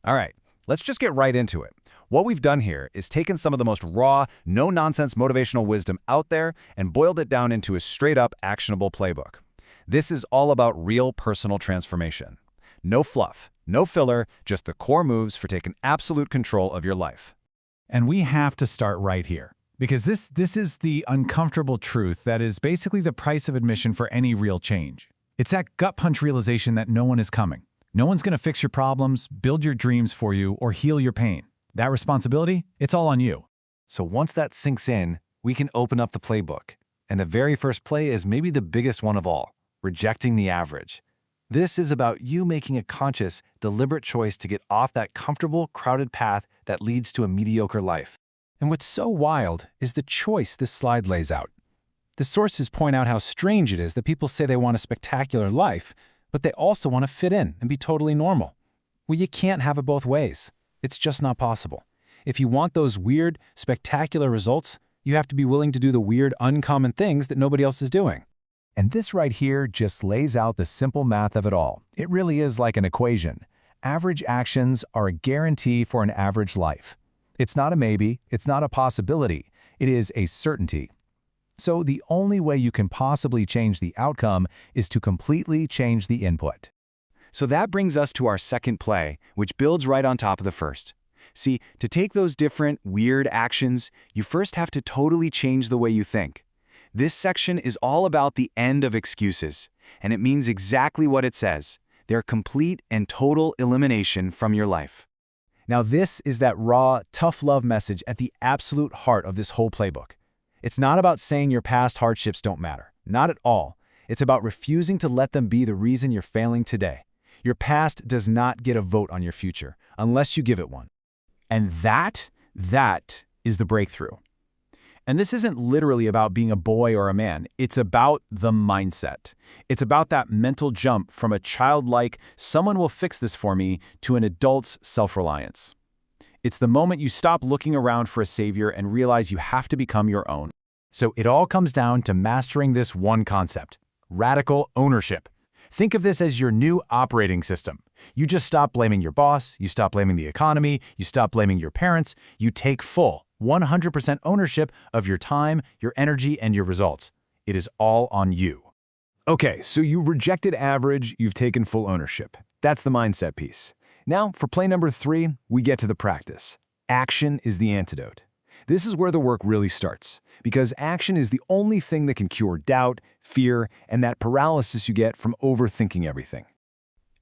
All right, let's just get right into it. What we've done here is taken some of the most raw, no-nonsense motivational wisdom out there and boiled it down into a straight-up actionable playbook. This is all about real personal transformation. No fluff, no filler, just the core moves for taking absolute control of your life. And we have to start right here, because this is the uncomfortable truth that is basically the price of admission for any real change. It's that gut punch realization that no one is coming. No one's going to fix your problems, build your dreams for you, or heal your pain. That responsibility, it's all on you. So once that sinks in, we can open up the playbook. And the very first play is maybe the biggest one of all, rejecting the average. This is about you making a conscious, deliberate choice to get off that comfortable, crowded path that leads to a mediocre life. And what's so wild is the choice this slide lays out. The sources point out how strange it is that people say they want a spectacular life, but they also want to fit in and be totally normal. Well, you can't have it both ways. It's just not possible. If you want those weird, spectacular results, you have to be willing to do the weird, uncommon things that nobody else is doing. And this right here just lays out the simple math of it all. It really is like an equation. Average actions are a guarantee for an average life. It's not a maybe, it's not a possibility, it is a certainty. So the only way you can possibly change the outcome is to completely change the input. So that brings us to our second play, which builds right on top of the first. See, to take those different, weird actions, you first have to totally change the way you think. This section is all about the end of excuses, and it means exactly what it says, their complete and total elimination from your life. Now this is that raw, tough love message at the absolute heart of this whole playbook. It's not about saying your past hardships don't matter, not at all. It's about refusing to let them be the reason you're failing today. Your past does not get a vote on your future, unless you give it one. And that is the breakthrough. And this isn't literally about being a boy or a man. It's about the mindset. It's about that mental jump from a childlike, someone will fix this for me, to an adult's self-reliance. It's the moment you stop looking around for a savior and realize you have to become your own. So it all comes down to mastering this one concept: radical ownership. Think of this as your new operating system. You just stop blaming your boss, you stop blaming the economy, you stop blaming your parents, you take full 100% ownership of your time, your energy, and your results. It is all on you. Okay, so you rejected average, you've taken full ownership. That's the mindset piece. Now, for play number 3, we get to the practice. Action is the antidote. This is where the work really starts, because action is the only thing that can cure doubt, fear, and that paralysis you get from overthinking everything.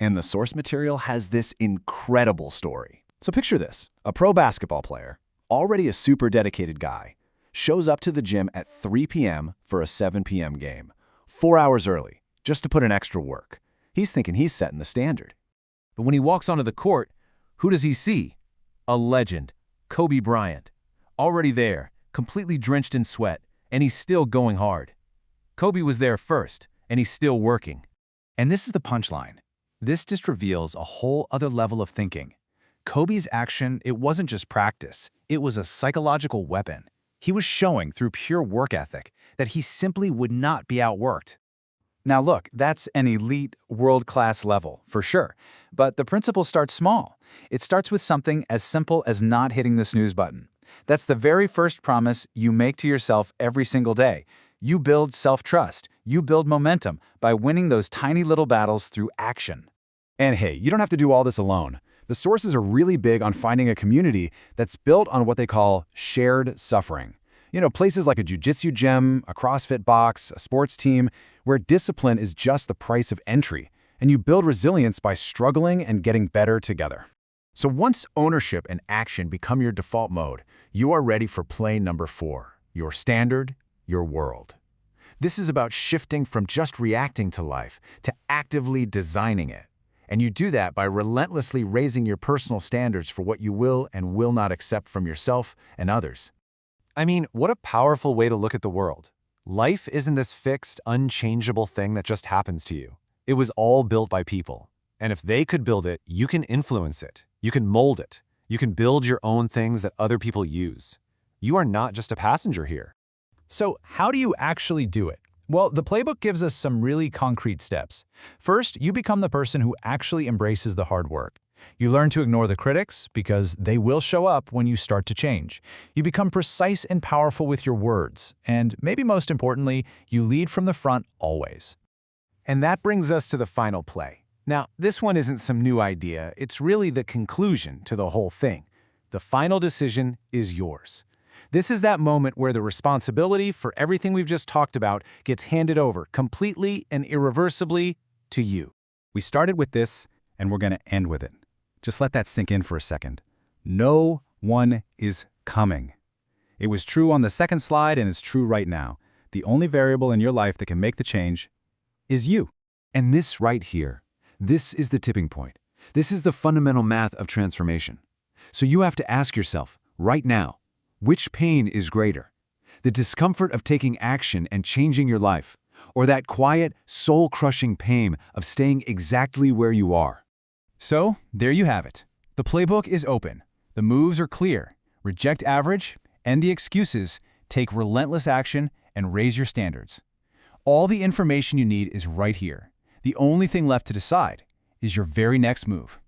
And the source material has this incredible story. So picture this: a pro basketball player, already a super dedicated guy, shows up to the gym at 3 p.m. for a 7 p.m. game, 4 hours early, just to put in extra work. He's thinking he's setting the standard. But when he walks onto the court, who does he see? A legend, Kobe Bryant. Already there, completely drenched in sweat, and he's still going hard. Kobe was there first, and he's still working. And this is the punchline. This just reveals a whole other level of thinking. Kobe's action, it wasn't just practice, it was a psychological weapon. He was showing through pure work ethic that he simply would not be outworked. Now look, that's an elite, world-class level, for sure. But the principle starts small. It starts with something as simple as not hitting the snooze button. That's the very first promise you make to yourself every single day. You build self-trust. You build momentum by winning those tiny little battles through action. And hey, you don't have to do all this alone. The sources are really big on finding a community that's built on what they call shared suffering. You know, places like a jiu-jitsu gym, a CrossFit box, a sports team, where discipline is just the price of entry, and you build resilience by struggling and getting better together. So once ownership and action become your default mode, you are ready for play number 4, your standard, your world. This is about shifting from just reacting to life to actively designing it. And you do that by relentlessly raising your personal standards for what you will and will not accept from yourself and others. I mean, what a powerful way to look at the world. Life isn't this fixed, unchangeable thing that just happens to you. It was all built by people. And if they could build it, you can influence it. You can mold it. You can build your own things that other people use. You are not just a passenger here. So how do you actually do it? Well, the playbook gives us some really concrete steps. First, you become the person who actually embraces the hard work. You learn to ignore the critics because they will show up when you start to change. You become precise and powerful with your words, and maybe most importantly, you lead from the front always. And that brings us to the final play. Now, this one isn't some new idea, it's really the conclusion to the whole thing. The final decision is yours. This is that moment where the responsibility for everything we've just talked about gets handed over completely and irreversibly to you. We started with this, and we're going to end with it. Just let that sink in for a second. No one is coming. It was true on the second slide, and it's true right now. The only variable in your life that can make the change is you. And this right here, this is the tipping point. This is the fundamental math of transformation. So you have to ask yourself, right now, which pain is greater? The discomfort of taking action and changing your life, or that quiet, soul-crushing pain of staying exactly where you are? So, there you have it. The playbook is open. The moves are clear. Reject average, end the excuses, take relentless action, and raise your standards. All the information you need is right here. The only thing left to decide is your very next move.